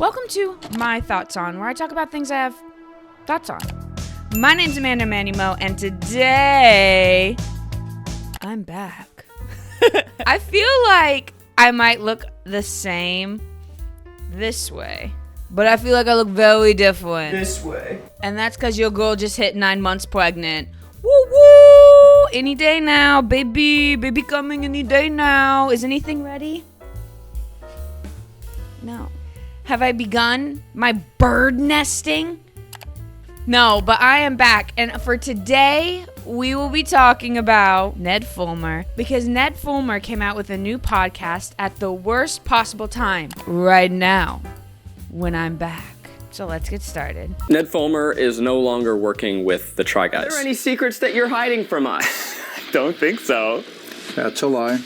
Welcome to My Thoughts On, where I talk about things I have thoughts on. My name's Amanda Manimo, and today I'm back. I feel like I might look the same this way, but I feel like I look very different this way. And that's because your girl just hit 9 months pregnant. Woo woo! Any day now, baby. Baby coming any day now. Is anything ready? No. Have I begun my bird nesting? No, but I am back. And for today, we will be talking about Ned Fulmer. Because Ned Fulmer came out with a new podcast at the worst possible time. Right now, when I'm back. So let's get started. Ned Fulmer is no longer working with the Try Guys. Are there any secrets that you're hiding from us? Don't think so. That's a lie.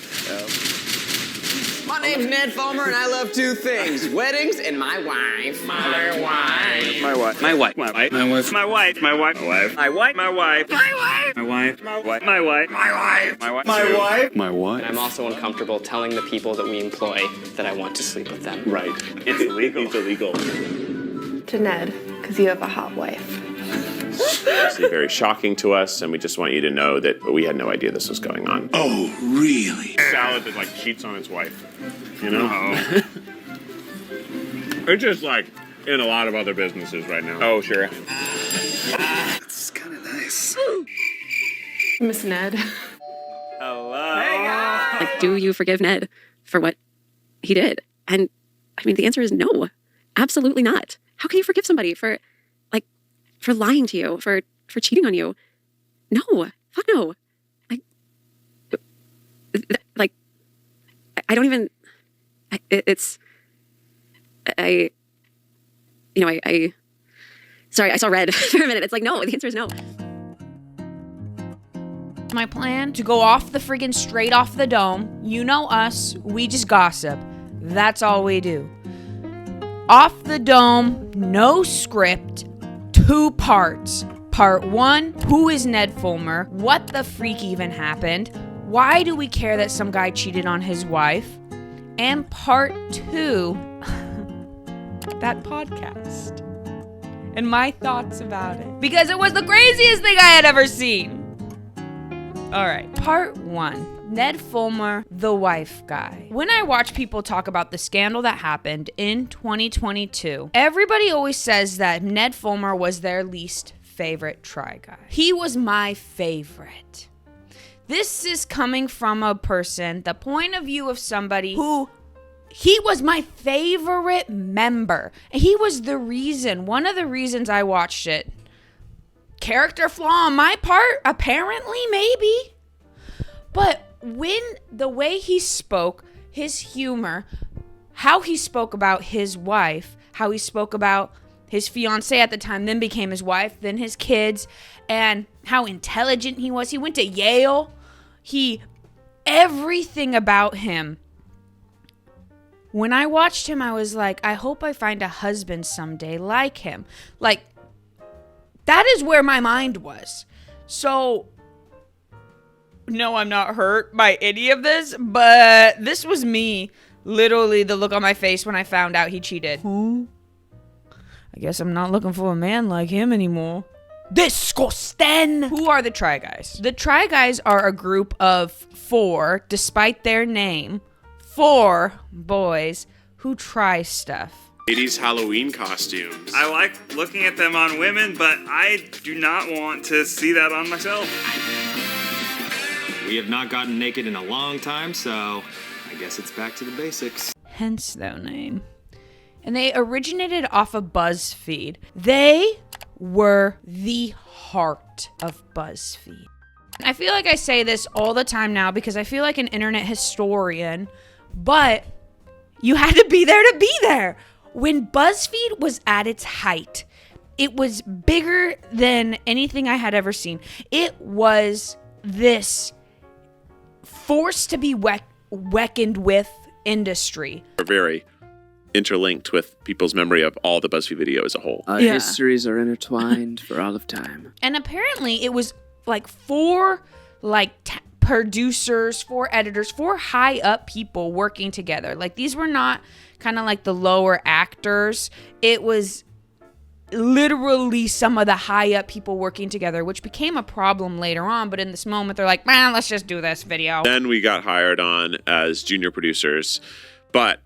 My name's Ned Fulmer, and I love two things: weddings and my wife. My wife. My wife. My wife. My wife. My wife. My wife. My wife. My wife. My wife. My wife. My wife. My wife. My wife. My wife. My wife. My wife. My wife. And I'm also uncomfortable telling the people that we employ that I want to sleep with them. Right. It's illegal. It's illegal. To Ned, because you have a hot wife. It's very shocking to us, and we just want you to know that we had no idea this was going on. Oh, really? Salad that like cheats on its wife, you know? It's just like in a lot of other businesses right now. Oh, sure. That's kind of nice. Miss Ned. Hello. Like, do you forgive Ned for what he did? And I mean, the answer is no, absolutely not. How can you forgive somebody for lying to you, for cheating on you? No, fuck no. I don't even. Sorry, I saw red for a minute. It's like, no, the answer is no. My plan to go off the friggin' straight off the dome. You know us, we just gossip. That's all we do. Off the dome, no script, 2 parts. Part 1, who is Ned Fulmer? What the freak even happened? Why do we care that some guy cheated on his wife? And part 2, that podcast. And my thoughts about it. Because it was the craziest thing I had ever seen. All right, part 1. Ned Fulmer, the wife guy. When I watch people talk about the scandal that happened in 2022, everybody always says that Ned Fulmer was their least favorite Try Guy. He was my favorite. This is coming from a person, the point of view of somebody who he was my favorite member. And he was the reason, one of the reasons I watched it. Character flaw on my part, apparently, maybe. But when the way he spoke, his humor, how he spoke about his wife, how he spoke about his fiance at the time, then became his wife, then his kids, and how intelligent he was. He went to Yale. Everything about him. When I watched him, I was like, I hope I find a husband someday like him. Like, that is where my mind was. So, no, I'm not hurt by any of this, but this was me. Literally the look on my face when I found out he cheated. I guess I'm not looking for a man like him anymore. Disgusting! Who are the Try Guys? The Try Guys are a group of 4, despite their name, 4 boys who try stuff. 80s Halloween costumes. I like looking at them on women, but I do not want to see that on myself. We have not gotten naked in a long time, so I guess it's back to the basics. Hence their name. And they originated off of BuzzFeed. They were the heart of BuzzFeed. I feel like I say this all the time now because I feel like an internet historian, but you had to be there to be there. When BuzzFeed was at its height, it was bigger than anything I had ever seen. It was this forced to be reckoned with industry. We're very interlinked with people's memory of all the BuzzFeed video as a whole. Histories are intertwined for all of time. And apparently it was like 4 producers, 4 editors, 4 high up people working together. Like, these were not kind of like the lower actors. It was literally some of the high up people working together, which became a problem later on. But in this moment, they're like, man, let's just do this video. Then we got hired on as junior producers, but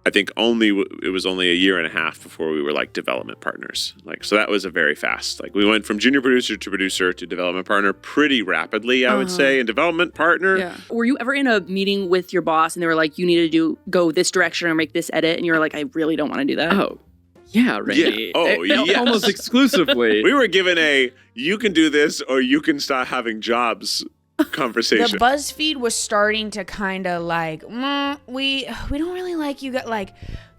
I think it was only a year and a half before we were like development partners. Like, so that was a very fast, like we went from junior producer to development partner pretty rapidly, I would say. And development partner. Yeah. Were you ever in a meeting with your boss and they were like, you need to go this direction or make this edit? And you were like, I really don't want to do that. Oh, yeah, Randy. Yeah. Oh, yes. Almost exclusively. We were given you can do this or you can start having jobs conversation. The BuzzFeed was starting to kind of like, we don't really like you.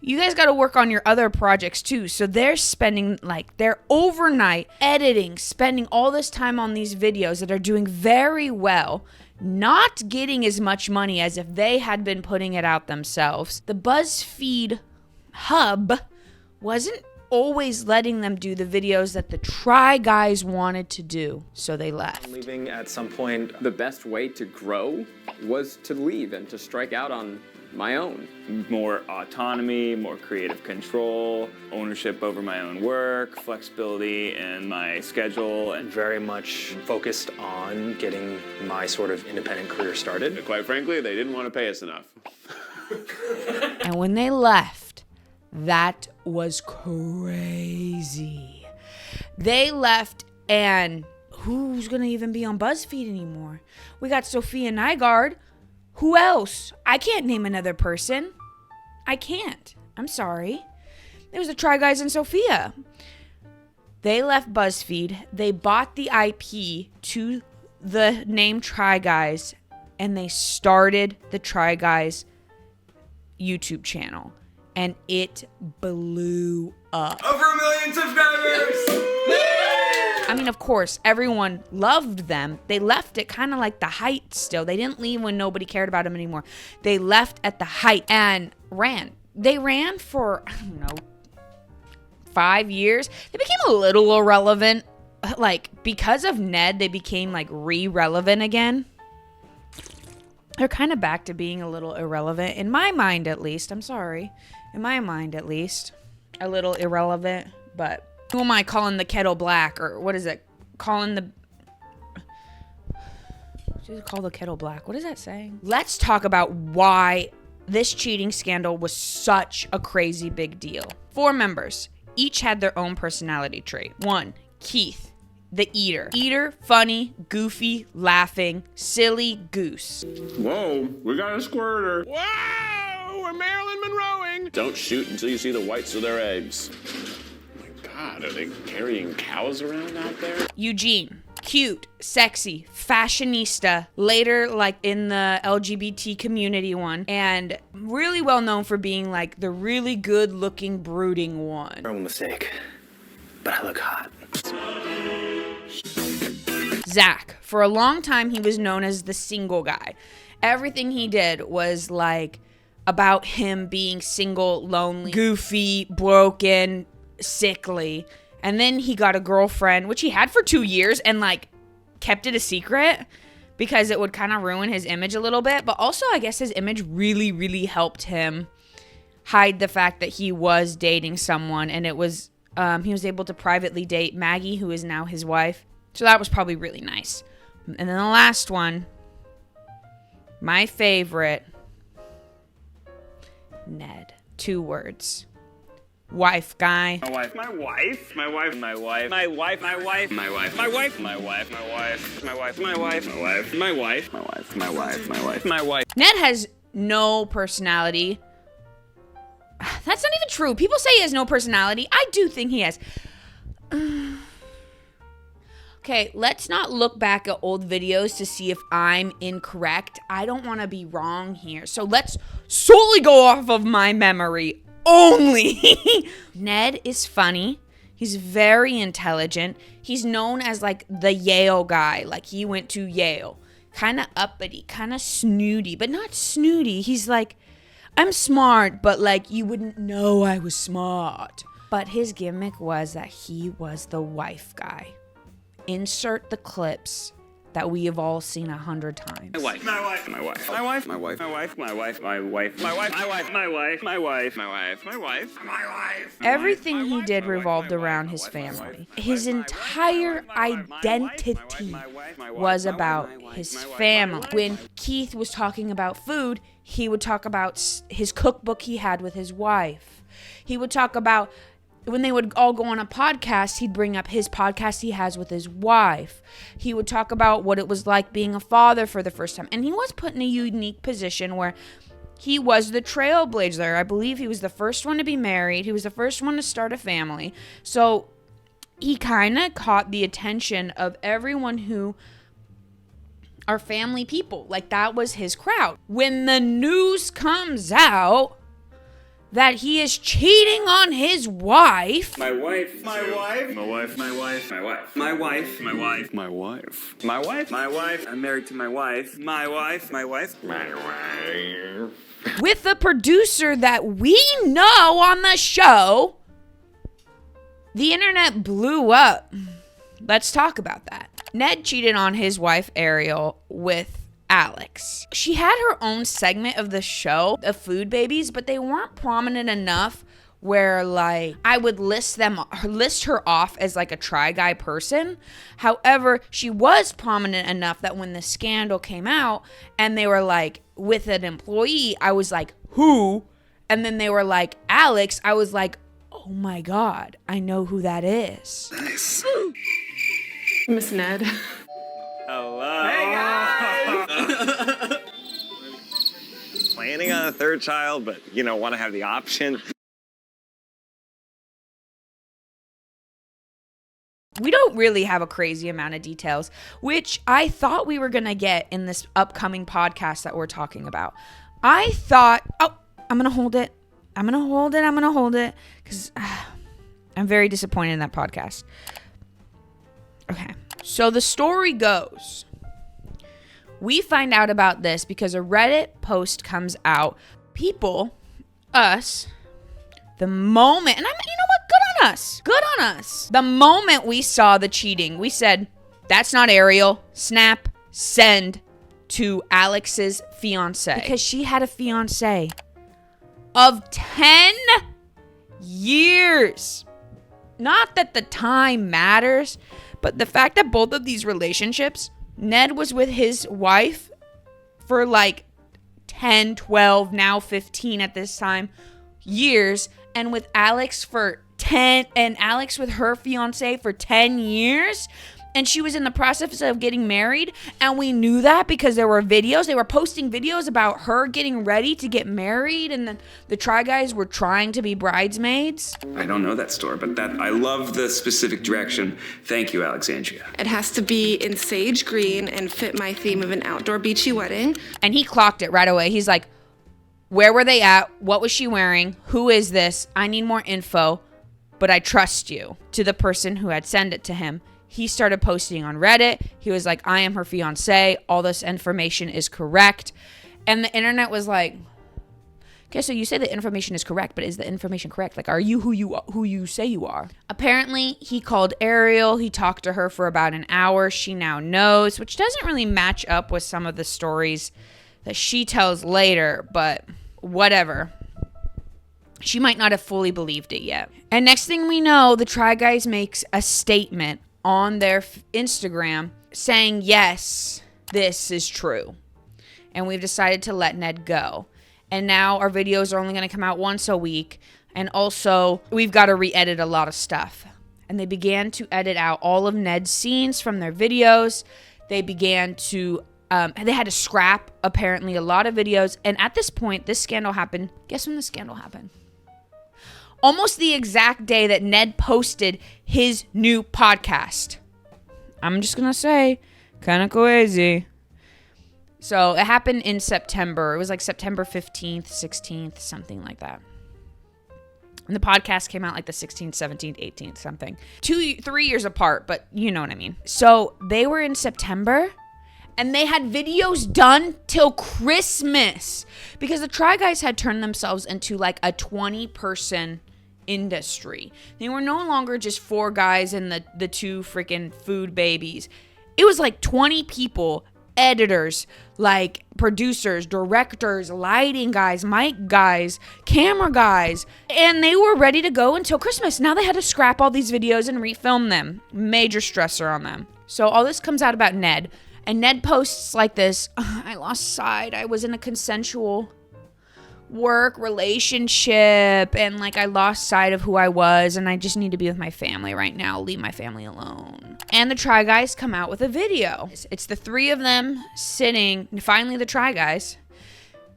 You guys got to work on your other projects too. So they're spending they're overnight editing, spending all this time on these videos that are doing very well, not getting as much money as if they had been putting it out themselves. The BuzzFeed hub wasn't always letting them do the videos that the Try Guys wanted to do, so they left. Leaving at some point, the best way to grow was to leave and to strike out on my own. More autonomy, more creative control, ownership over my own work, flexibility in my schedule, and Very much focused on getting my sort of independent career started. Quite frankly, they didn't want to pay us enough. And when they left, that was crazy. They left, and who's gonna even be on BuzzFeed anymore? We got Sophia Nygaard. Who else? I can't name another person. I can't. I'm sorry. It was the Try Guys and Sophia. They left BuzzFeed. They bought the IP to the name Try Guys, and they started the Try Guys YouTube channel. And it blew up. over 1 million subscribers! I mean, of course, everyone loved them. They left at kind of like the height still. They didn't leave when nobody cared about them anymore. They left at the height and ran. They ran for, 5 years. They became a little irrelevant. Because of Ned, they became re-relevant again. They're kind of back to being a little irrelevant. In my mind, at least. I'm sorry. In my mind, at least. A little irrelevant. But who am I calling the kettle black? Or what is it? Calling the... What is it called, the kettle black? What is that saying? Let's talk about why this cheating scandal was such a crazy big deal. 4 members. Each had their own personality trait. 1, Keith. The eater. Eater, funny, goofy, laughing, silly goose. Whoa, we got a squirter. Wow, we're Marilyn Monroeing. Don't shoot until you see the whites of their eggs. Oh my God, are they carrying cows around out there? Eugene. Cute, sexy, fashionista, later in the LGBT community one, and really well known for being the really good looking brooding one. No mistake, but I look hot. Zach. For a long time, he was known as the single guy. Everything he did was about him being single, lonely, goofy, broken, sickly. And then he got a girlfriend, which he had for 2 years, and kept it a secret because it would kind of ruin his image a little bit. But also, I guess his image really, really helped him hide the fact that he was dating someone, and it was he was able to privately date Maggie, who is now his wife. So that was probably really nice. And then the last one, my favorite, Ned. 2 words. Wife guy. My wife. My wife. My wife. My wife. My wife. My wife. My wife. My wife. My wife. My wife. My wife. My wife. My wife. My wife. My wife. My wife. My wife. My wife. Ned has no personality. That's not even true. People say he has no personality. I do think he has. Okay, let's not look back at old videos to see if I'm incorrect. I don't want to be wrong here. So let's solely go off of my memory only. Ned is funny. He's very intelligent. He's known as the Yale guy. He went to Yale. Kind of uppity, kind of snooty, but not snooty. He's I'm smart, but you wouldn't know I was smart. But his gimmick was that he was the wife guy. Insert the clips that we have all seen 100 times. My wife. My wife. My wife. My wife. My wife. My wife. My wife. My wife. My wife. My wife. My wife. My wife. My wife. My wife. My wife. Everything he did revolved around his family. His entire identity was about his family. When Keith was talking about food, he would talk about his cookbook he had with his wife. He would talk about when they would all go on a podcast, he'd bring up his podcast he has with his wife. He would talk about what it was like being a father for the first time. And he was put in a unique position where he was the trailblazer. I believe he was the first one to be married. He was the first one to start a family. So he kind of caught the attention of everyone who are family people. Like, that was his crowd. When the news comes out that he is cheating on his wife. My wife. My wife. My wife. My wife. My wife. My wife. My wife. My wife. My wife. My wife. I'm married to my wife. My wife. My wife. My wife. With the producer that we know on the show, the internet blew up. Let's talk about that. Ned cheated on his wife, Ariel, with Alex. She had her own segment of the show of food babies, but they weren't prominent enough where, like, I would list her off as like a try guy person. However, she was prominent enough that when the scandal came out and they were like with an employee, I was like, who? And then they were like, Alex. I was like, oh my God, I know who that is. Nice. Miss Ned. Hello. Hey guys. Planning on a third child, but want to have the option. We don't really have a crazy amount of details, which I thought we were going to get in this upcoming podcast that we're talking about. I thought, I'm going to hold it. I'm going to hold it because I'm very disappointed in that podcast. Okay. So the story goes, we find out about this because a Reddit post comes out. People, us, the moment, and you know what? Good on us. Good on us. The moment we saw the cheating, we said, that's not Ariel. Snap, send to Alex's fiance. Because she had a fiance of 10 years. Not that the time matters, but the fact that both of these relationships, Ned was with his wife for like 10, 12, now 15 at this time, years, and with Alex for 10, and Alex with her fiance for 10 years, and she was in the process of getting married, and we knew that because there were videos. They were posting videos about her getting ready to get married, and then the Try Guys were trying to be bridesmaids. I don't know that store, but I love the specific direction. Thank you, Alexandria. It has to be in sage green and fit my theme of an outdoor beachy wedding. And he clocked it right away. He's like, where were they at? What was she wearing? Who is this? I need more info, but I trust you. To the person who had sent it to him. He started posting on Reddit. He was like, I am her fiance. All this information is correct. And the internet was like, okay, so you say the information is correct, but is the information correct? Like, are you who you say you are? Apparently, he called Ariel. He talked to her for about an hour. She now knows, which doesn't really match up with some of the stories that she tells later, but whatever. She might not have fully believed it yet. And next thing we know, the Try Guys makes a statement on their Instagram saying, yes, this is true. And we've decided to let Ned go. And now our videos are only going to come out once a week. And also, we've got to re-edit a lot of stuff. And they began to edit out all of Ned's scenes from their videos. They began to, they had to scrap, apparently, a lot of videos. And at this point, this scandal happened. Guess when the scandal happened? Almost the exact day that Ned posted his new podcast. I'm just going to say, kind of crazy. So it happened in September. It was like September 15th, 16th, something like that. And the podcast came out like the 16th, 17th, 18th, something. 3 years apart, but you know what I mean. So they were in September and they had videos done till Christmas because the Try Guys had turned themselves into like a 20-person industry. They were no longer just 4 guys and the 2 freaking food babies. It was like 20 people, editors, like producers, directors, lighting guys, mic guys, camera guys, and they were ready to go until Christmas. Now they had to scrap all these videos and refilm them. Major stressor on them. So all this comes out about Ned, and Ned posts like this, I lost sight. I was in a consensual work relationship, and like I lost sight of who I was, and I just need to be with my family right now. Leave my family alone. And the Try Guys come out with a video. It's the three of them sitting, finally the Try Guys,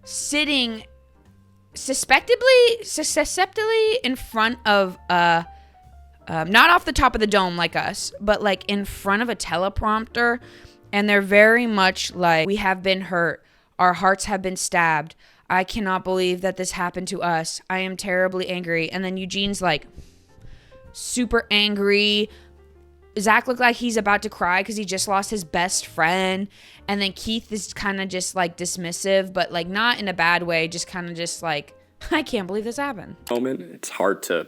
sitting susceptibly in front of not off the top of the dome like us, but like in front of a teleprompter, and they're very much like, we have been hurt. Our hearts have been stabbed. I cannot believe that this happened to us. I am terribly angry. And then Eugene's like super angry. Zach looked like he's about to cry because he just lost his best friend. And then Keith is kind of just like dismissive, but like not in a bad way, just kind of just like, I can't believe this happened. Moment, it's hard to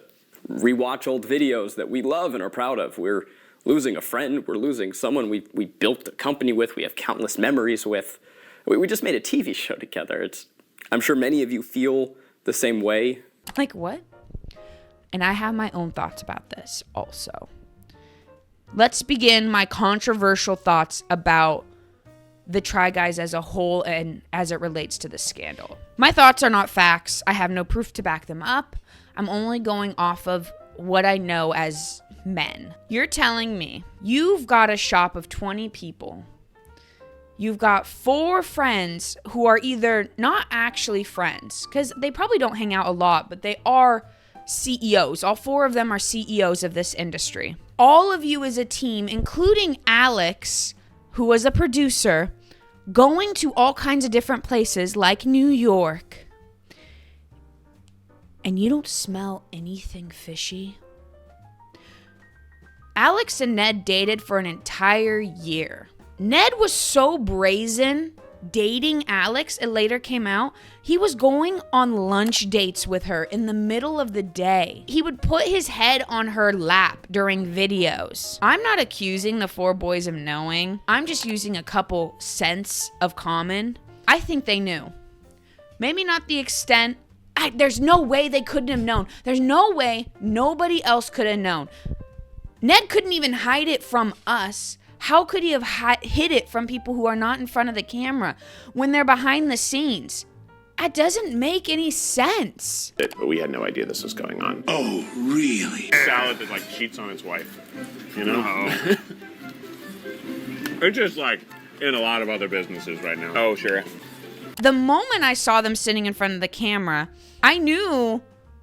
rewatch old videos that we love and are proud of. We're losing a friend. We're losing someone we built a company with. We have countless memories with. We just made a TV show together. I'm sure many of you feel the same way. Like what? And I have my own thoughts about this also. Let's begin my controversial thoughts about the Try Guys as a whole and as it relates to the scandal. My thoughts are not facts. I have no proof to back them up. I'm only going off of what I know as men. You're telling me you've got a shop of 20 people. You've got 4 friends who are either not actually friends, because they probably don't hang out a lot, but they are CEOs. All 4 of them are CEOs of this industry. All of you as a team, including Alex, who was a producer, going to all kinds of different places like New York. And you don't smell anything fishy? Alex and Ned dated for an entire year. Ned was so brazen dating Alex, it later came out, he was going on lunch dates with her in the middle of the day. He would put his head on her lap during videos. I'm not accusing the 4 boys of knowing. I'm just using a couple cents of common. I think they knew. Maybe not the extent. There's no way they couldn't have known. There's no way nobody else could have known. Ned couldn't even hide it from us. How could he have hid it from people who are not in front of the camera when they're behind the scenes? That doesn't make any sense. But we had no idea this was going on. Oh, really? Salad that like cheats on its wife. You know? It's just like in a lot of other businesses right now. Oh, sure. The moment I saw them sitting in front of the camera, I knew.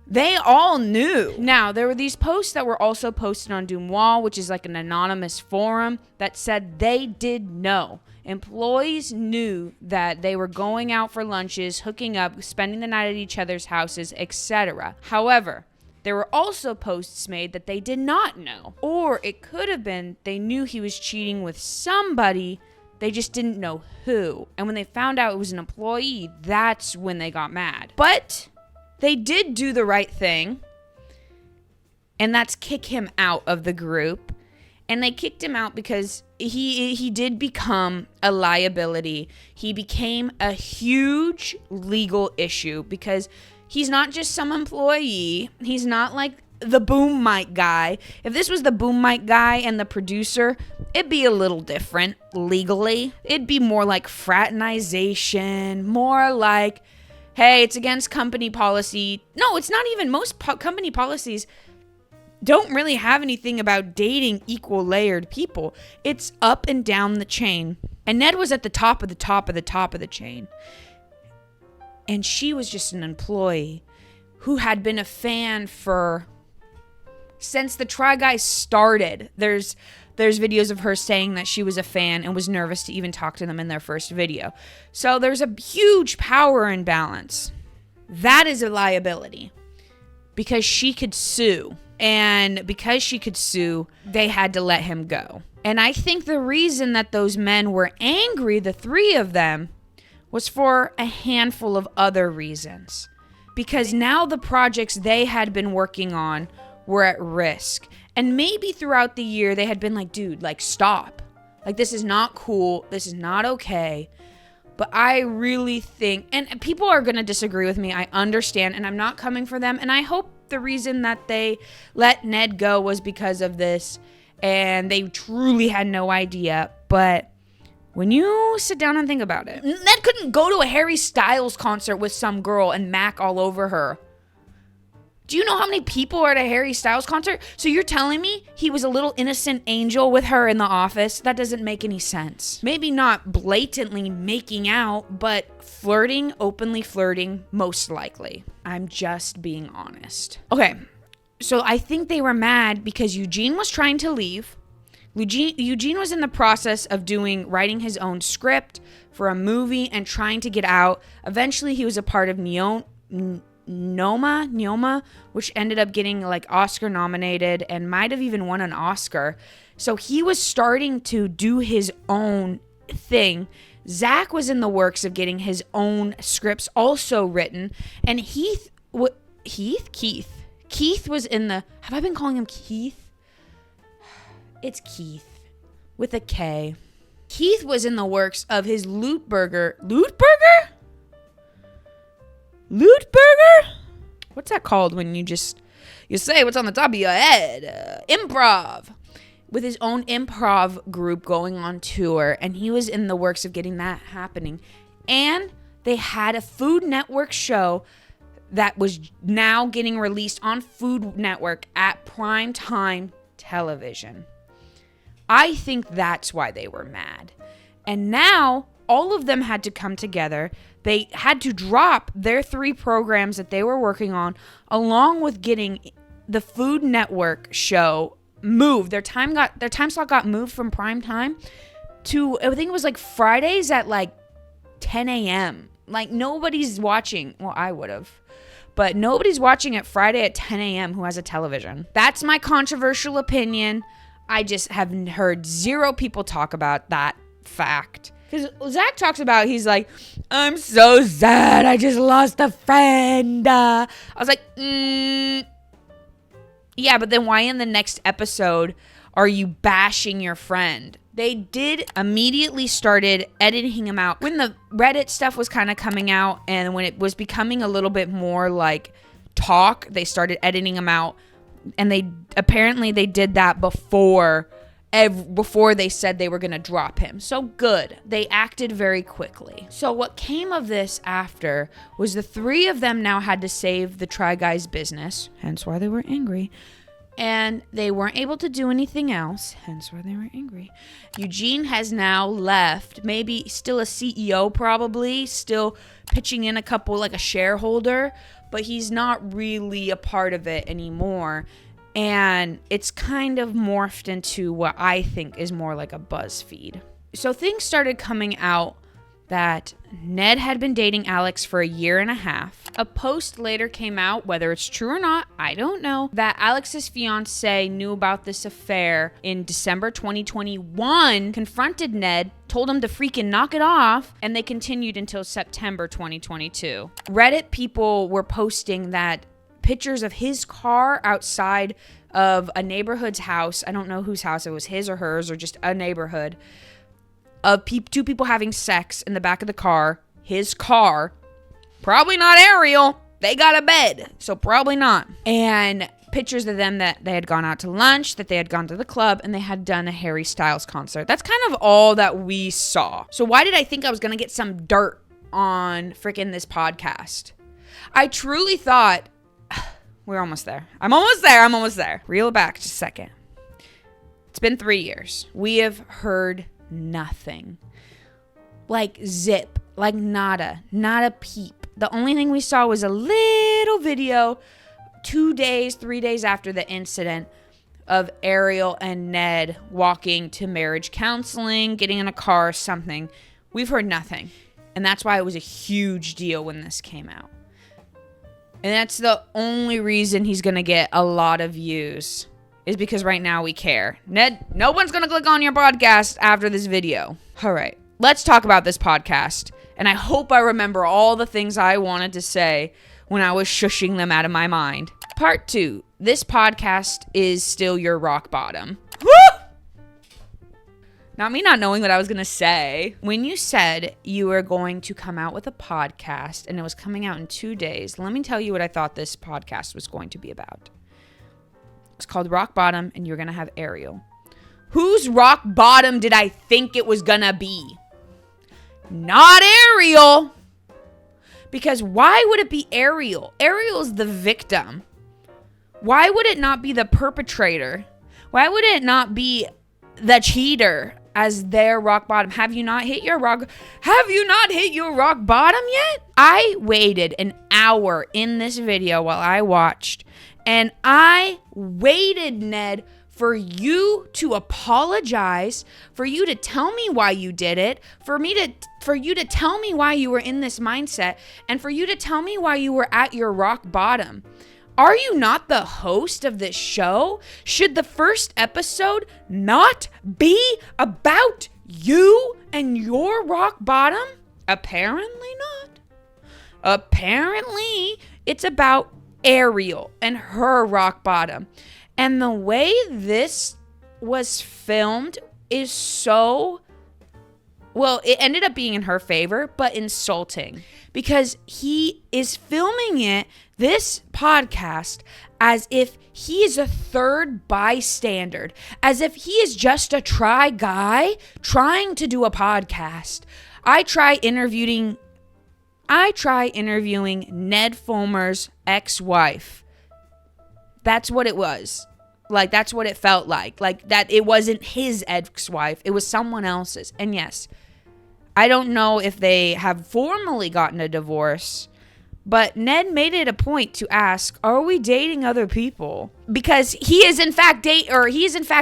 They all knew. Now, there were these posts that were also posted on Doomois, which is like an anonymous forum, that said they did know. Employees knew that they were going out for lunches, hooking up, spending the night at each other's houses, etc. However, there were also posts made that they did not know. Or it could have been they knew he was cheating with somebody, they just didn't know who. And when they found out it was an employee, that's when they got mad. But they did do the right thing, and that's kick him out of the group. And they kicked him out because he did become a liability. He became a huge legal issue because he's not just some employee. He's not like the boom mic guy. If this was the boom mic guy and the producer, it'd be a little different legally. It'd be more like fraternization, more like, hey, it's against company policy. No, it's not even. Most company policies don't really have anything about dating equal layered people. It's up and down the chain. And Ned was at the top of the top of the top of the chain. And she was just an employee who had been a fan since the Try Guys started. There's videos of her saying that she was a fan and was nervous to even talk to them in their first video. So there's a huge power imbalance. That is a liability because she could sue. And because she could sue, they had to let him go. And I think the reason that those men were angry, the 3 of them, was for a handful of other reasons. Because now the projects they had been working on were at risk. And maybe throughout the year they had been like, dude, like stop. Like, this is not cool. This is not okay. But I really think, and people are going to disagree with me. I understand, and I'm not coming for them. And I hope the reason that they let Ned go was because of this, and they truly had no idea. But when you sit down and think about it, Ned couldn't go to a Harry Styles concert with some girl and mac all over her. Do you know how many people are at a Harry Styles concert? So you're telling me he was a little innocent angel with her in the office? That doesn't make any sense. Maybe not blatantly making out, but flirting, openly flirting, most likely. I'm just being honest. Okay, so I think they were mad because Eugene was trying to leave. Eugene was in the process of writing his own script for a movie and trying to get out. Eventually, he was a part of Neoma, which ended up getting like Oscar nominated and might have even won an Oscar. So he was starting to do his own thing. Zach was in the works of getting his own scripts also written, and Keith was in the, have I been calling him Keith? It's Keith with a K. Keith was in the works of his Loot Burger? What's that called when you say what's on the top of your head? Improv. With his own improv group going on tour, and he was in the works of getting that happening. And they had a Food Network show that was now getting released on Food Network at primetime television. I think that's why they were mad. And now all of them had to come together. They had to drop their 3 programs that they were working on, along with getting the Food Network show moved. Their time slot got moved from prime time to, I think it was like Fridays at like 10 a.m. Like, nobody's watching. Well, I would have. But nobody's watching at Friday at 10 a.m. who has a television. That's my controversial opinion. I just haven't heard 0 people talk about that fact. Because Zach talks about, he's like, I'm so sad. I just lost a friend. I was like, yeah, but then why in the next episode are you bashing your friend? They did immediately started editing him out. When the Reddit stuff was kind of coming out and when it was becoming a little bit more like talk, they started editing him out. And they did that before they said they were going to drop him. So good. They acted very quickly. So what came of this after was the 3 of them now had to save the Try Guys business, hence why they were angry. And they weren't able to do anything else, hence why they were angry. Eugene has now left, maybe still a CEO probably, still pitching in a couple, like a shareholder, but he's not really a part of it anymore. And it's kind of morphed into what I think is more like a BuzzFeed. So things started coming out that Ned had been dating Alex for a year and a half. A post later came out, whether it's true or not, I don't know, that Alex's fiance knew about this affair in December 2021, confronted Ned, told him to freaking knock it off, and they continued until September 2022. Reddit people were posting that pictures of his car outside of a neighborhood's house. I don't know whose house it was, his or hers, or just a neighborhood, of 2 people having sex in the back of the car. His car. Probably not Ariel. They got a bed, so probably not. And pictures of them that they had gone out to lunch, that they had gone to the club, and they had done a Harry Styles concert. That's kind of all that we saw. So why did I think I was going to get some dirt on freaking this podcast? I truly thought, we're almost there. I'm almost there. Reel it back just a second. It's been 3 years. We have heard nothing. Like zip. Like nada. Not a peep. The only thing we saw was a little video 3 days after the incident of Ariel and Ned walking to marriage counseling, getting in a car, something. We've heard nothing. And that's why it was a huge deal when this came out. And that's the only reason he's going to get a lot of views, is because right now we care. Ned, no one's going to click on your podcast after this video. All right, let's talk about this podcast. And I hope I remember all the things I wanted to say when I was shushing them out of my mind. Part 2. This podcast is still your rock bottom. Woo! Not me not knowing what I was going to say. When you said you were going to come out with a podcast and it was coming out in 2 days, let me tell you what I thought this podcast was going to be about. It's called Rock Bottom, and you're going to have Ariel. Whose rock bottom did I think it was going to be? Not Ariel. Because why would it be Ariel? Ariel's the victim. Why would it not be the perpetrator? Why would it not be the cheater as their rock bottom? Have you not hit your rock bottom yet? I waited an hour in this video while I watched, and I waited, Ned, for you to apologize, for you to tell me why you did it, for you to tell me why you were in this mindset, and for you to tell me why you were at your rock bottom. Are you not the host of this show? Should the first episode not be about you and your rock bottom? Apparently not. Apparently, it's about Ariel and her rock bottom. And the way this was filmed is so, well, it ended up being in her favor, but insulting. Because he is filming this podcast, as if he is a third bystander, as if he is just a try guy trying to do a podcast. I try interviewing Ned Fulmer's ex-wife. That's what it was. Like, that's what it felt like. Like, that it wasn't his ex-wife. It was someone else's. And yes, I don't know if they have formally gotten a divorce, but Ned made it a point to ask, are we dating other people? Because he is in fact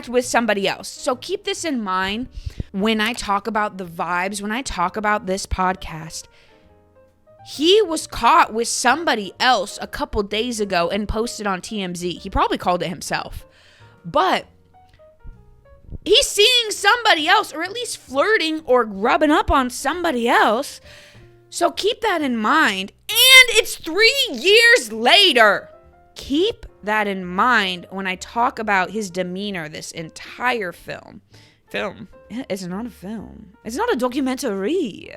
with somebody else. So keep this in mind when I talk about the vibes, when I talk about this podcast. He was caught with somebody else a couple days ago and posted on TMZ. He probably called it himself. But he's seeing somebody else, or at least flirting or rubbing up on somebody else. So keep that in mind. And it's 3 years later. Keep that in mind when I talk about his demeanor this entire film. It's not a film. It's not a documentary.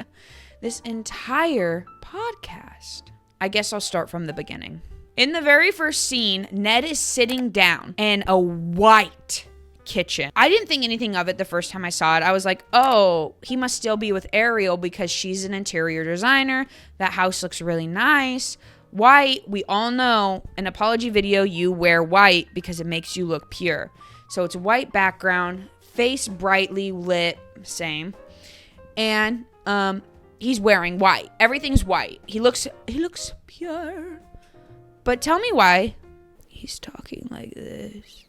This entire podcast. I guess I'll start from the beginning. In the very first scene, Ned is sitting down in a white kitchen. I didn't think anything of it the first time I saw it. I was like, oh, he must still be with Ariel because she's an interior designer. That house looks really nice. White, we all know, in apology video, you wear white because it makes you look pure. So it's white background, face brightly lit, same. And he's wearing white. Everything's white. He looks pure. But tell me why he's talking like this.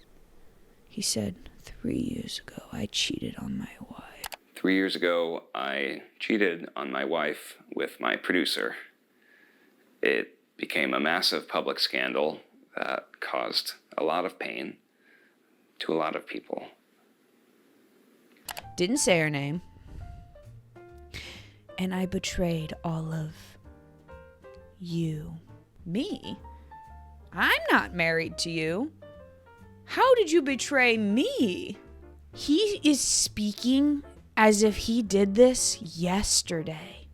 He said, 3 years ago, I cheated on my wife. 3 years ago, I cheated on my wife with my producer. It became a massive public scandal that caused a lot of pain to a lot of people. Didn't say her name. And I betrayed all of you. Me? I'm not married to you. How did you betray me? He is speaking as if he did this yesterday.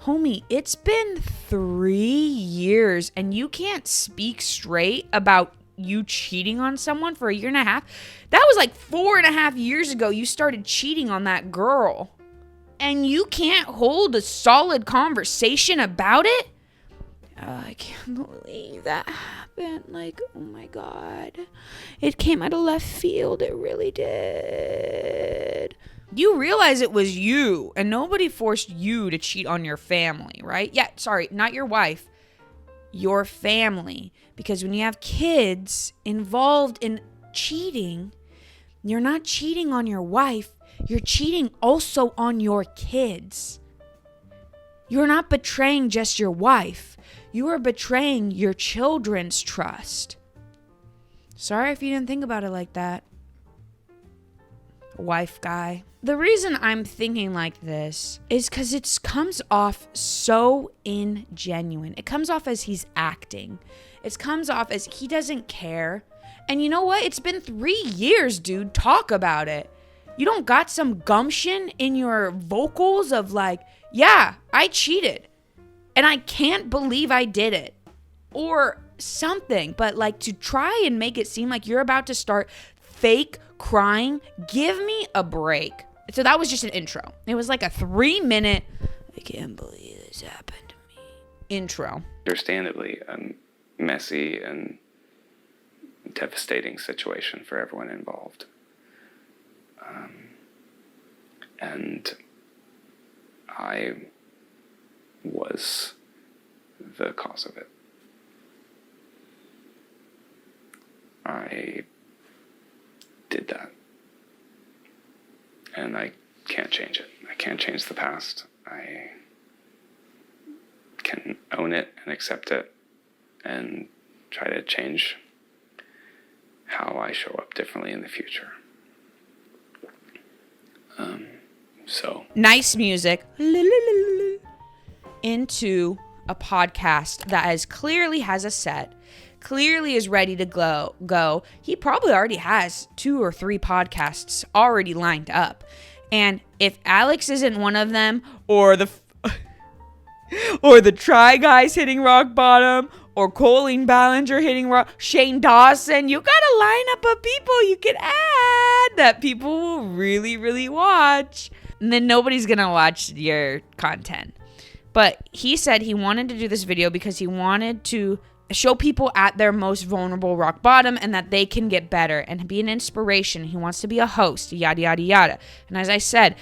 Homie, it's been 3 years and you can't speak straight about you cheating on someone for 1.5 years? That was like 4.5 years ago you started cheating on that girl. And you can't hold a solid conversation about it? I can't believe that happened. Like, oh my God. It came out of left field. It really did. You realize it was you, and nobody forced you to cheat on your family, right? Yeah, sorry, not your wife. Your family. Because when you have kids involved in cheating, you're not cheating on your wife. You're cheating also on your kids. You're not betraying just your wife. You are betraying your children's trust. Sorry if you didn't think about it like that, wife guy. The reason I'm thinking like this is because it comes off so ingenuine. It comes off as he's acting. It comes off as he doesn't care. And you know what? It's been 3 years, dude. Talk about it. You don't got some gumption in your vocals of like, yeah, I cheated and I can't believe I did it or something. But like to try and make it seem like you're about to start fake crying, give me a break. So that was just an intro. It was like a 3-minute, I can't believe this happened to me intro. Understandably, a messy and devastating situation for everyone involved. And I was the cause of it. I did that. And I can't change it. I can't change the past. I can own it and accept it and try to change how I show up differently in the future. So nice music into a podcast that clearly has a set, clearly is ready to go. He probably already has 2 or 3 podcasts already lined up. And if Alex isn't one of them, or the Try Guys hitting rock bottom, or Colleen Ballinger hitting rock, Shane Dawson, you got a lineup of people you can add that people will really, really watch. And then nobody's going to watch your content. But he said he wanted to do this video because he wanted to show people at their most vulnerable rock bottom and that they can get better and be an inspiration. He wants to be a host, yada, yada, yada. And as I said,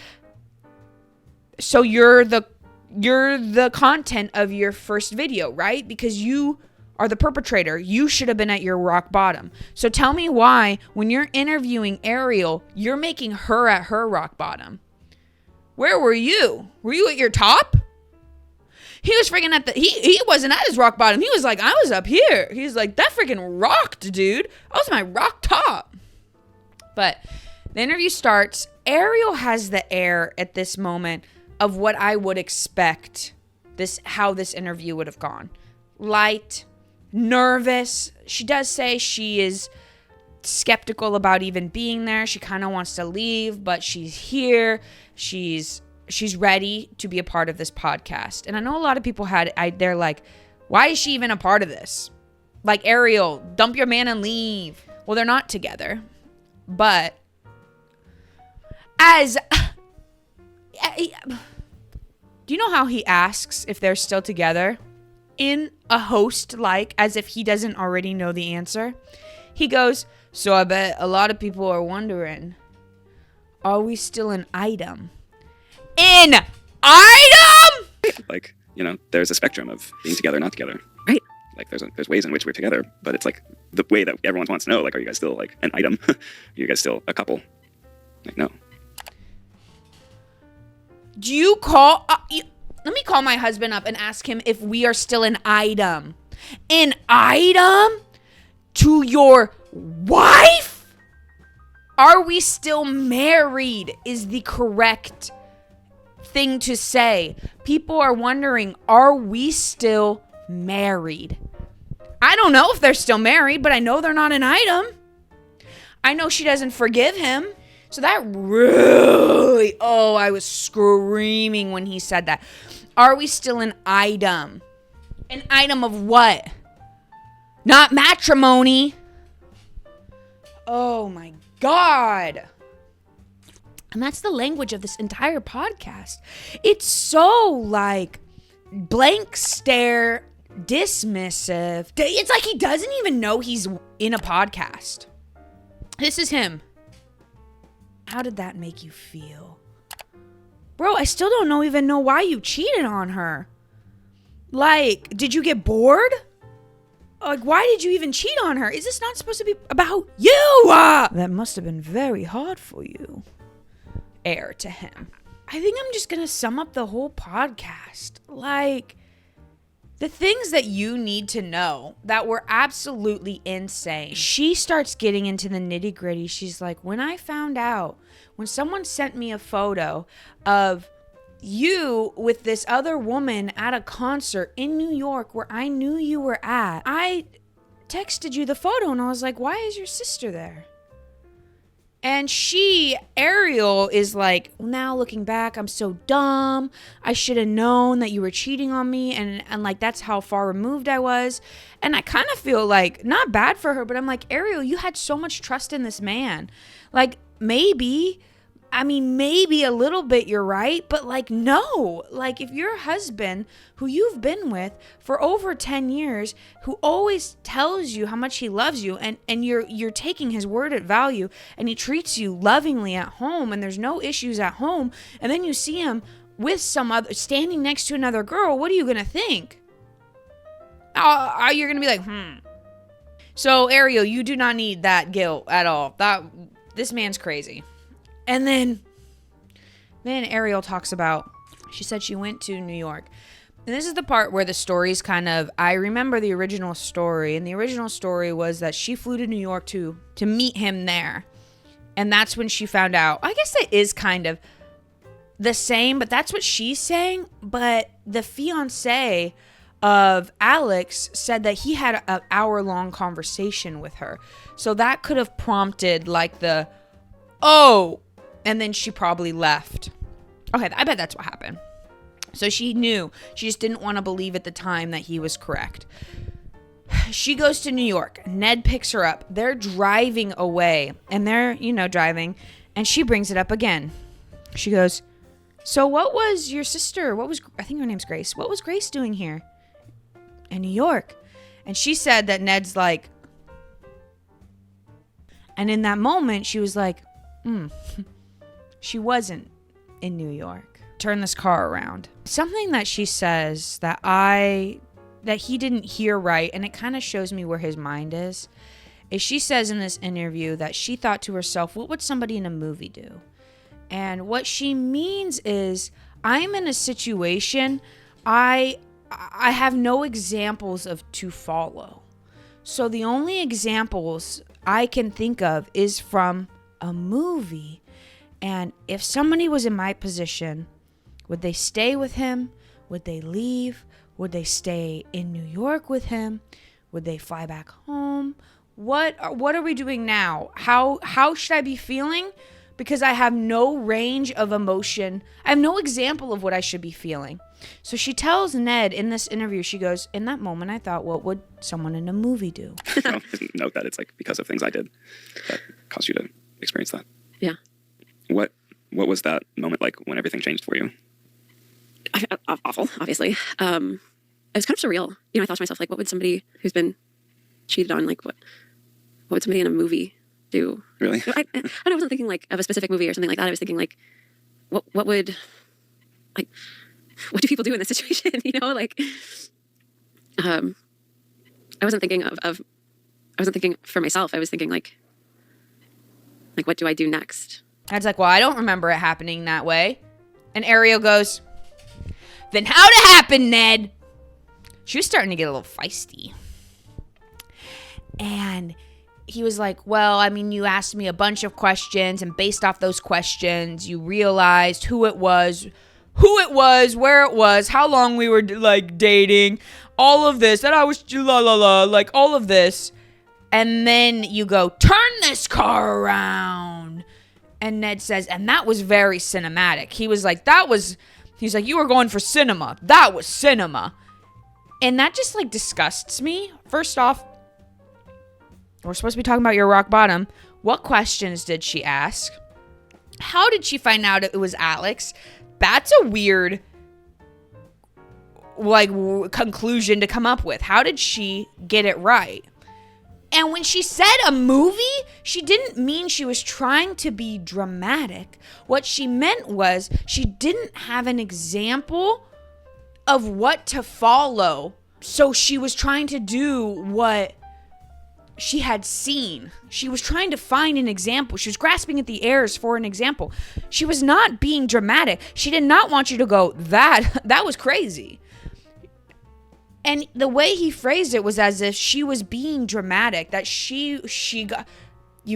so you're the content of your first video, right? Because you are the perpetrator. You should have been at your rock bottom. So tell me why, when you're interviewing Ariel, you're making her at her rock bottom. Where were you? Were you at your top? He was freaking at he wasn't at his rock bottom. He was like, I was up here. He's like, that freaking rocked, dude. I was my rock top. But the interview starts. Ariel has the air at this moment of what I would expect how this interview would have gone. Light, nervous. She does say she is skeptical about even being there. She kind of wants to leave, but she's here. She's ready to be a part of this podcast. And I know a lot of people they're like, why is she even a part of this? Like, Ariel, dump your man and leave. Well, they're not together. But do you know how he asks if they're still together? In a host, like, as if he doesn't already know the answer. He goes, so I bet a lot of people are wondering, are we still an item? An item? Like, you know, there's a spectrum of being together, not together. Right. Like, there's ways in which we're together, but it's like the way that everyone wants to know, like, are you guys still like an item? Are you guys still a couple? Like, no. Do you call... let me call my husband up and ask him if we are still an item. An item? To your wife? Are we still married is the correct thing to say. People are wondering, are we still married? I don't know if they're still married, but I know they're not an item. I know she doesn't forgive him. So that really, I was screaming when he said that. Are we still an item? An item of what? Not matrimony. Oh my God. And that's the language of this entire podcast. It's so like blank stare, dismissive. It's like he doesn't even know he's in a podcast. This is him. How did that make you feel? Bro, I still don't even know why you cheated on her. Like, did you get bored? Like, why did you even cheat on her? Is this not supposed to be about you? That must have been very hard for you. Air to him. I think I'm just going to sum up the whole podcast. Like, the things that you need to know that were absolutely insane. She starts getting into the nitty gritty. She's like, when I found out, when someone sent me a photo of you with this other woman at a concert in New York where I knew you were at, I texted you the photo and I was like, why is your sister there? And Ariel is like, now looking back, I'm so dumb. I should have known that you were cheating on me. And like, that's how far removed I was. And I kind of feel like, not bad for her, but I'm like, Ariel, you had so much trust in this man. Like, maybe a little bit you're right, but like, no. Like, if your husband, who you've been with for over 10 years, who always tells you how much he loves you, and you're taking his word at value, and he treats you lovingly at home, and there's no issues at home, and then you see him with some other, standing next to another girl, what are you gonna think? You're gonna be like, So, Ariel, you do not need that guilt at all. This man's crazy. And then Ariel talks about, she said she went to New York. And this is the part where the story's I remember the original story. And the original story was that she flew to New York to meet him there. And that's when she found out. I guess it is kind of the same, but that's what she's saying. But the fiance of Alex said that he had an hour-long conversation with her. So that could have prompted like and then she probably left. Okay, I bet that's what happened. So she knew. She just didn't want to believe at the time that he was correct. She goes to New York. Ned picks her up. They're driving away. And they're, driving. And she brings it up again. She goes, so what was your sister? I think her name's Grace. What was Grace doing here? In New York. And she said that Ned's like. And in that moment, she was like, She wasn't in New York. Turn this car around. Something that she says that he didn't hear right, and it kind of shows me where his mind is she says in this interview that she thought to herself, what would somebody in a movie do? And what she means is, I'm in a situation, I have no examples to follow. So the only examples I can think of is from a movie. And if somebody was in my position, would they stay with him? Would they leave? Would they stay in New York with him? Would they fly back home? What are we doing now? How should I be feeling? Because I have no range of emotion. I have no example of what I should be feeling. So she tells Ned in this interview, she goes, in that moment, I thought, what would someone in a movie do? Note that it's like because of things I did that caused you to experience that. Yeah. What was that moment like when everything changed for you? Awful, obviously. It was kind of surreal. I thought to myself, like, what would somebody who's been cheated on, like, what would somebody in a movie do? Really? I wasn't thinking like of a specific movie or something like that. I was thinking like, what do people do in this situation? I wasn't thinking I wasn't thinking for myself. I was thinking like, what do I do next? Ned's like, well, I don't remember it happening that way. And Ariel goes, then how'd it happen, Ned? She was starting to get a little feisty. And he was like, well, you asked me a bunch of questions, and based off those questions, you realized who it was, where it was, how long we were, dating, all of this, that I was, all of this. And then you go, turn this car around. And Ned says, and that was very cinematic. He was like, he's like, you were going for cinema. That was cinema. And that just, disgusts me. First off, we're supposed to be talking about your rock bottom. What questions did she ask? How did she find out it was Alex? That's a weird, conclusion to come up with. How did she get it right? And when she said a movie, she didn't mean she was trying to be dramatic. What she meant was she didn't have an example of what to follow. So she was trying to do what she had seen. She was trying to find an example. She was grasping at the airs for an example. She was not being dramatic. She did not want you to go, that was crazy. And the way he phrased it was as if she was being dramatic, that you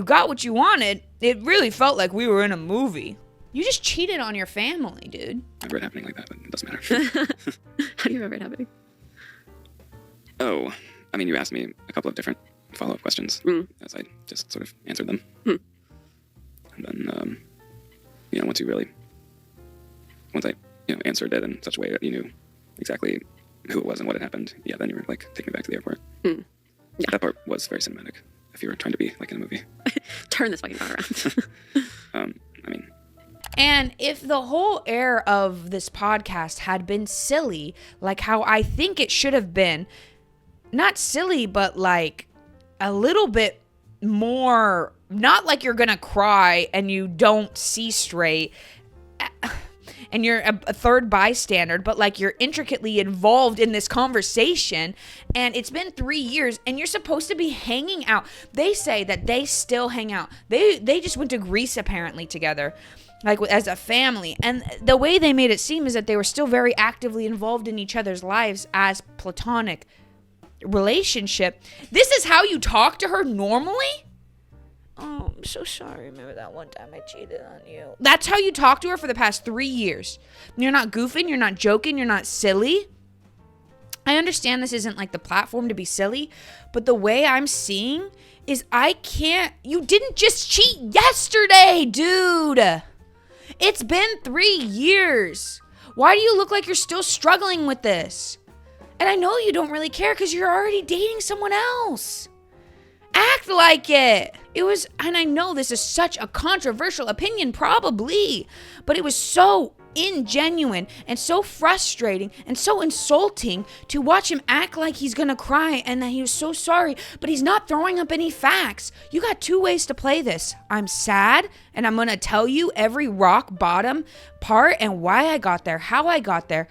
got what you wanted. It really felt like we were in a movie. You just cheated on your family, dude. I've heard it happening like that, but it doesn't matter. How do you remember it happening? Oh, you asked me a couple of different follow-up questions as I just sort of answered them. then once I answered it in such a way that you knew exactly who it was and what had happened, then you were like, take me back to the airport. Yeah. That part was very cinematic. If you were trying to be like in a movie. Turn this fucking car around. And if the whole air of this podcast had been silly, like how I think it should have been, not silly, but like a little bit more, not like you're gonna cry and you don't see straight and you're a third bystander, but like you're intricately involved in this conversation, and it's been 3 years and you're supposed to be hanging out. They say that they still hang out. They just went to Greece apparently together, like as a family, and the way they made it seem is that they were still very actively involved in each other's lives as platonic relationship. This is how you talk to her normally? Oh, I'm so sorry. Remember that one time I cheated on you? That's how you talk to her for the past 3 years. You're not goofing, you're not joking, you're not silly. I understand this isn't like the platform to be silly, but the way I'm seeing is you didn't just cheat yesterday, dude. It's been 3 years. Why do you look like you're still struggling with this? And I know you don't really care because you're already dating someone else. Act like it. And I know this is such a controversial opinion, probably, but it was so ingenuine and so frustrating and so insulting to watch him act like he's gonna cry and that he was so sorry, but he's not throwing up any facts. You got 2 ways to play this. I'm sad, and I'm gonna tell you every rock bottom part and why I got there, how I got there,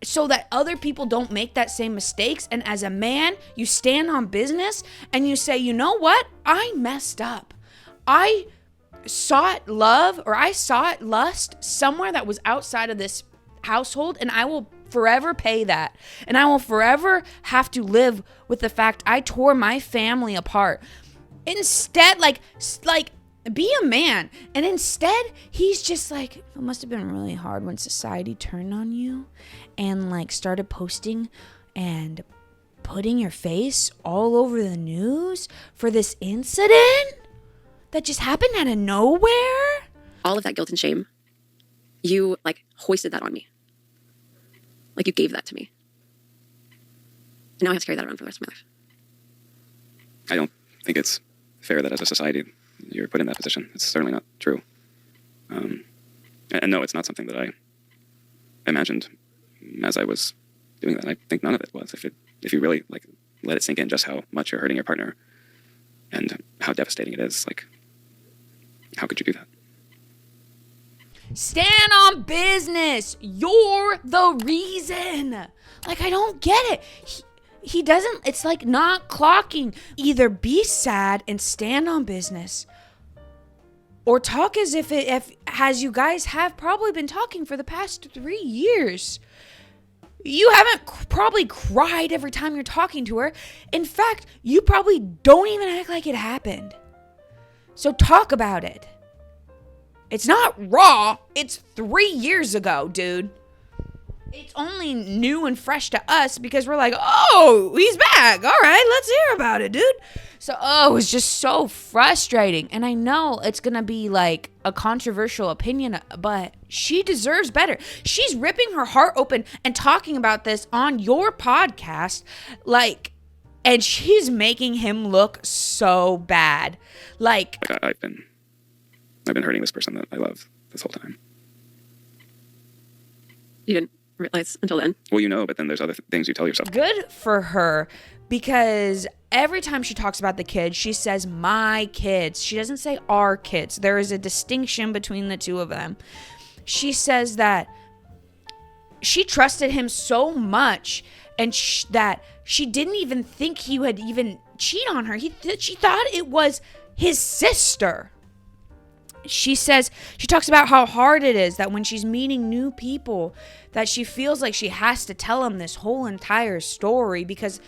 so that other people don't make that same mistakes. And as a man, you stand on business and you say, you know what? I messed up. I sought love, or I sought lust somewhere that was outside of this household, and I will forever pay that. And I will forever have to live with the fact I tore my family apart. Instead, like be a man. And instead, he's just like, it must have been really hard when society turned on you and like started posting and putting your face all over the news for this incident that just happened out of nowhere. All of that guilt and shame, you like hoisted that on me. Like you gave that to me. And now I have to carry that around for the rest of my life. I don't think it's fair that as a society you're put in that position. It's certainly not true. And no, it's not something that I imagined as I was doing that. I think none of it was. If you really like let it sink in just how much you're hurting your partner and how devastating it is, like, how could you do that? Stand on business. You're the reason. Like, I don't get it. He doesn't, it's like not clocking. Either be sad and stand on business, or talk as if as you guys have probably been talking for the past 3 years. You haven't probably cried every time you're talking to her. In fact, you probably don't even act like it happened. So talk about it. It's not raw. It's 3 years ago, dude. It's only new and fresh to us because we're like, oh, he's back. All right, let's hear about it, dude. So, it was just so frustrating. And I know it's going to be like a controversial opinion, but she deserves better. She's ripping her heart open and talking about this on your podcast, like, and she's making him look so bad. Like, I've been hurting this person that I love this whole time. You didn't realize until then? Well, you know, but then there's other things you tell yourself. Good for her, because every time she talks about the kids, she says my kids. She doesn't say our kids. There is a distinction between the two of them. She says that she trusted him so much and that she didn't even think he would even cheat on her. She thought it was his sister. She talks about how hard it is that when she's meeting new people, that she feels like she has to tell them this whole entire story because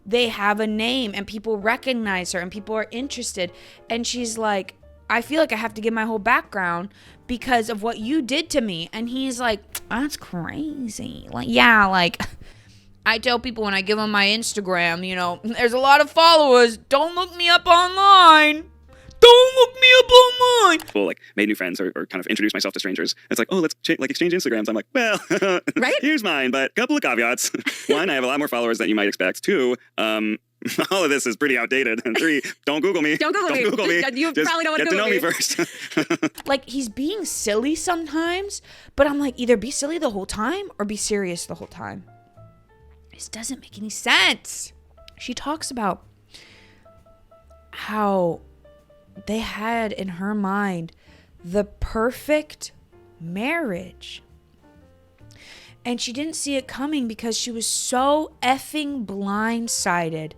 they have a name and people recognize her and people are interested. And she's like, I feel like I have to give my whole background because of what you did to me. And he's like, that's crazy. Like, yeah, like I tell people when I give them my Instagram, you know, there's a lot of followers. Don't look me up online. Don't look me up online. going. Well, like made new friends or kind of introduced myself to strangers. It's like, oh, let's exchange Instagrams. I'm like, well, Right? Here's mine, but a couple of caveats. One, I have a lot more followers than you might expect. Two, all of this is pretty outdated. And three, don't Google me. Don't Google me. You Just probably don't want to get to Google know me me. first. Like, he's being silly sometimes, but I'm like, either be silly the whole time or be serious the whole time. This doesn't make any sense. She talks about how they had in her mind the perfect marriage. And she didn't see it coming because she was so effing blindsided.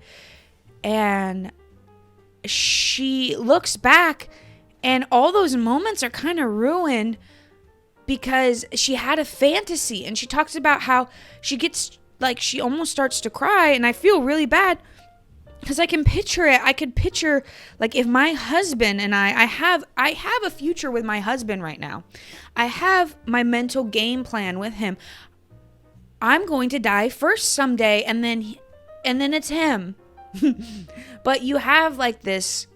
And she looks back and all those moments are kind of ruined because she had a fantasy. And she talks about how she gets, like, she almost starts to cry. And I feel really bad because I can picture it. I could picture, like, if my husband and I have a future with my husband right now. I have my mental game plan with him. I'm going to die first someday, and then it's him. But you have, like, this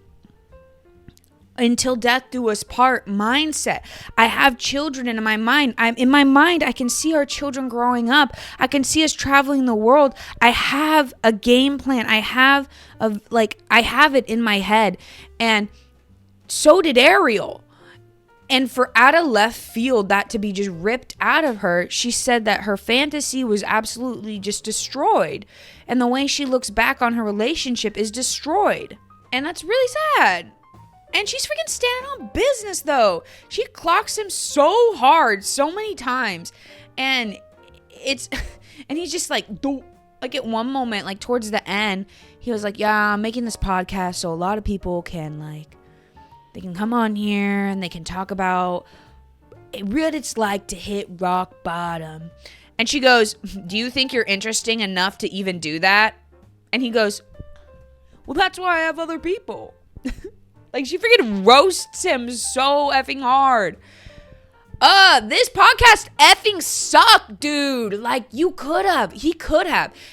until death do us part mindset. I have children in my mind. In my mind, I can see our children growing up. I can see us traveling the world. I have a game plan. I have it in my head. And so did Ariel. And for out of left field, that to be just ripped out of her, she said that her fantasy was absolutely just destroyed. And the way she looks back on her relationship is destroyed. And that's really sad. And she's freaking standing on business, though. She clocks him so hard, so many times. And he's just like at one moment, like towards the end, he was like, yeah, I'm making this podcast so a lot of people can, like, they can come on here and they can talk about what it's like to hit rock bottom. And she goes, do you think you're interesting enough to even do that? And he goes, well, that's why I have other people. Like, she freaking roasts him so effing hard. This podcast effing sucked, dude. Like, he could have.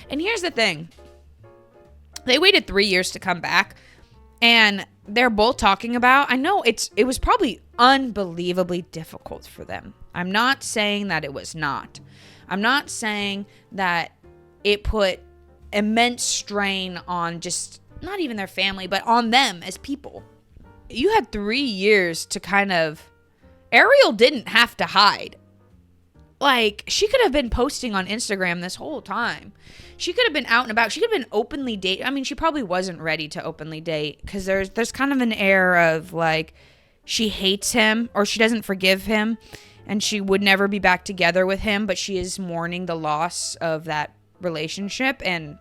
And here's the thing. They waited 3 years to come back. And they're both talking about, I know it was probably unbelievably difficult for them. I'm not saying that it was not. I'm not saying that it put immense strain on just, not even their family, but on them as people. You had 3 years to kind of, Ariel didn't have to hide. Like, she could have been posting on Instagram this whole time. She could have been out and about. She could have been openly dating. I mean, she probably wasn't ready to openly date because there's kind of an air of, like, she hates him or she doesn't forgive him and she would never be back together with him, but she is mourning the loss of that relationship. And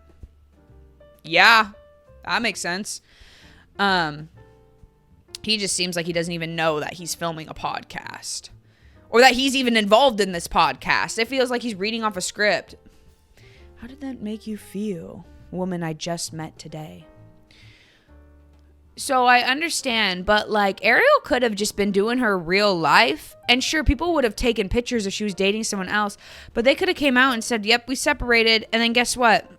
yeah, that makes sense. He just seems like he doesn't even know that he's filming a podcast or that he's even involved in this podcast. It feels like he's reading off a script. How did that make you feel, woman I just met today? So I understand, but, like, Ariel could have just been doing her real life. And sure, people would have taken pictures if she was dating someone else, but they could have came out and said, yep, we separated. And then guess what?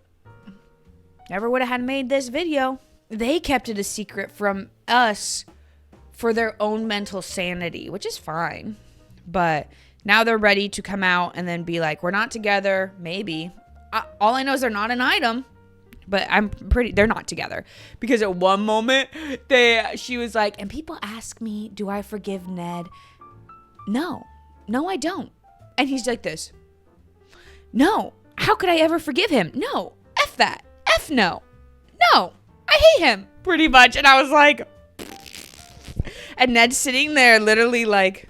Never would have had made this video. They kept it a secret from us for their own mental sanity, which is fine. But now they're ready to come out and then be like, we're not together, maybe. All I know is they're not an item, but they're not together. Because at one moment, she was like, and people ask me, do I forgive Ned? No, I don't. And he's like this. No, how could I ever forgive him? No, F that, F no, I hate him, pretty much. And I was like, and Ned's sitting there literally like,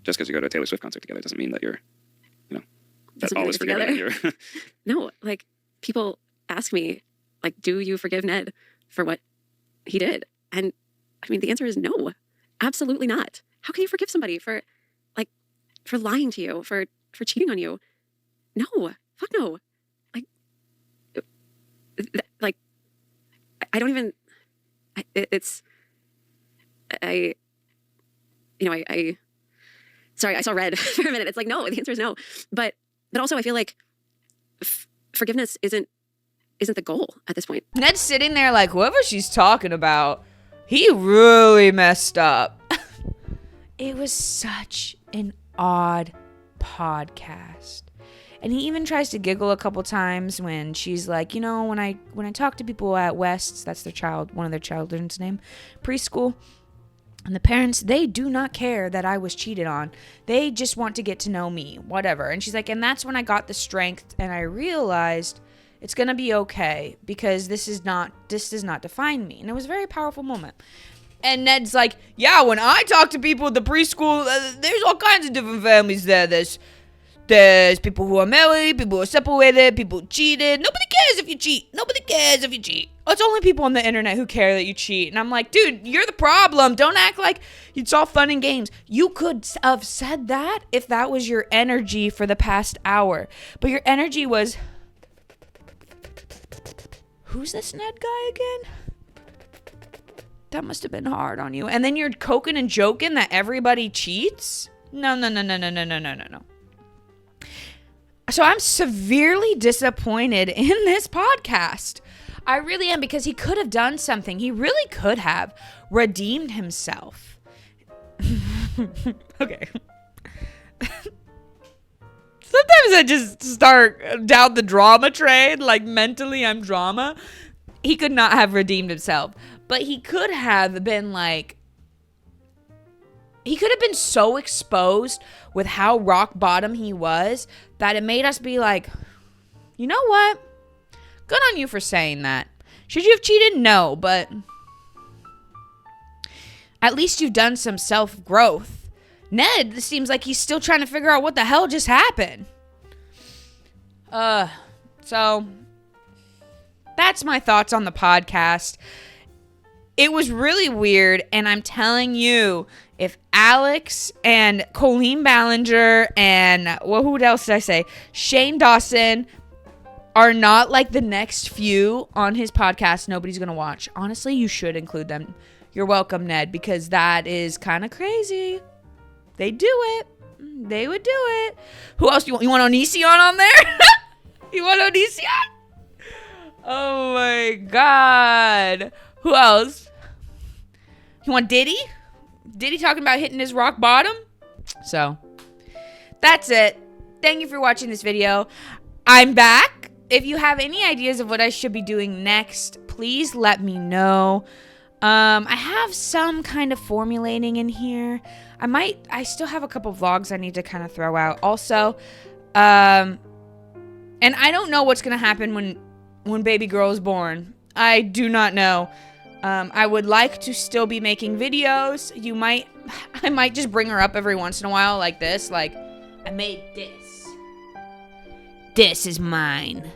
just because you go to a Taylor Swift concert together doesn't mean that you're, that Doesn't all mean is you're forgiven. together. No, like, people ask me, like, do you forgive Ned for what he did? And I mean, the answer is no, absolutely not. How can you forgive somebody for lying to you, for cheating on you? No, fuck no. Like, I don't even, sorry, I saw red for a minute. It's like, no, the answer is no. But also I feel like forgiveness isn't the goal at this point. Ned's sitting there like, whoever she's talking about, he really messed up. It was such an odd podcast. And he even tries to giggle a couple times when she's like, you know, when I talk to people at West's, that's one of their children's name, preschool, and the parents, they do not care that I was cheated on. They just want to get to know me, whatever. And she's like, and that's when I got the strength and I realized it's going to be okay because this does not define me. And it was a very powerful moment. And Ned's like, yeah, when I talk to people at the preschool, there's all kinds of different families there. There's people who are married, people who are separated, people who cheated. Nobody cares if you cheat. Nobody cares if you cheat. It's only people on the internet who care that you cheat. And I'm like, dude, you're the problem. Don't act like it's all fun and games. You could have said that if that was your energy for the past hour. But your energy was, who's this Ned guy again? That must have been hard on you. And then you're coking and joking that everybody cheats? No. So I'm severely disappointed in this podcast. I really am, because he could have done something. He really could have redeemed himself. Okay. Sometimes I just start down the drama train, like mentally I'm drama. He could not have redeemed himself. But he could have been like, he could have been so exposed with how rock bottom he was that it made us be like, you know what? Good on you for saying that. Should you have cheated? No, but at least you've done some self-growth. Ned seems like he's still trying to figure out what the hell just happened. So that's my thoughts on the podcast. It was really weird, and I'm telling you, if Alex and Colleen Ballinger and, well, who else did I say? Shane Dawson are not like the next few on his podcast, nobody's going to watch. Honestly, you should include them. You're welcome, Ned, because that is kind of crazy. They do it. They would do it. Who else? You want Onision on there? You want Onision? Oh, my God. Who else? You want Diddy? Diddy talking about hitting his rock bottom? So, that's it. Thank you for watching this video. I'm back. If you have any ideas of what I should be doing next, please let me know. I have some kind of formulating in here. I still have a couple vlogs I need to kind of throw out. Also, and I don't know what's going to happen when baby girl is born. I do not know. I would like to still be making videos. I might just bring her up every once in a while like this. Like, I made this. This is mine.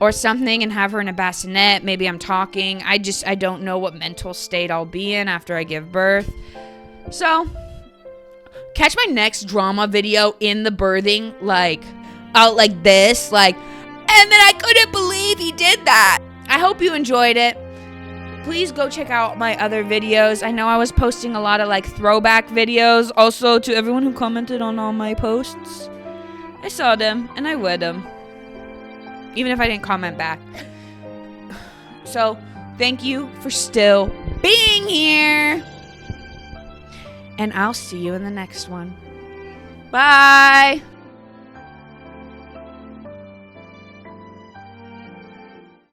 Or something, and have her in a bassinet. Maybe I'm talking. I don't know what mental state I'll be in after I give birth. So, catch my next drama video in the birthing, like, out like this. Like, and then I couldn't believe he did that. I hope you enjoyed it. Please go check out my other videos. I know I was posting a lot of like throwback videos. Also, to everyone who commented on all my posts, I saw them and I read them, even if I didn't comment back. So, thank you for still being here. And I'll see you in the next one. Bye.